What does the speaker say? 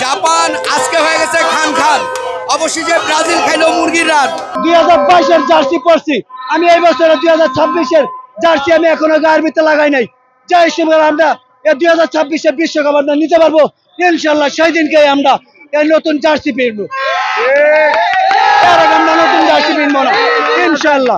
Japan আজকে হয়ে গেছে খান খান। অবশেষে ব্রাজিল খাইলো মুরগির রাত। 2022-এর জার্সি পরছি আমি, এই বছর 2026-এর জার্সি আমি এখনো গায়ের ভিতরে লাগাই নাই। যে হিসেবে আমরা এই 2026-এর বিশ্বকাপ আমরা নিতে পারবো ইনশাল্লাহ, সেই দিনকে আমরা এই নতুন জার্সি পেরবো। এর আগে আমরা নতুন জার্সি কিনবো না ইনশাল্লাহ।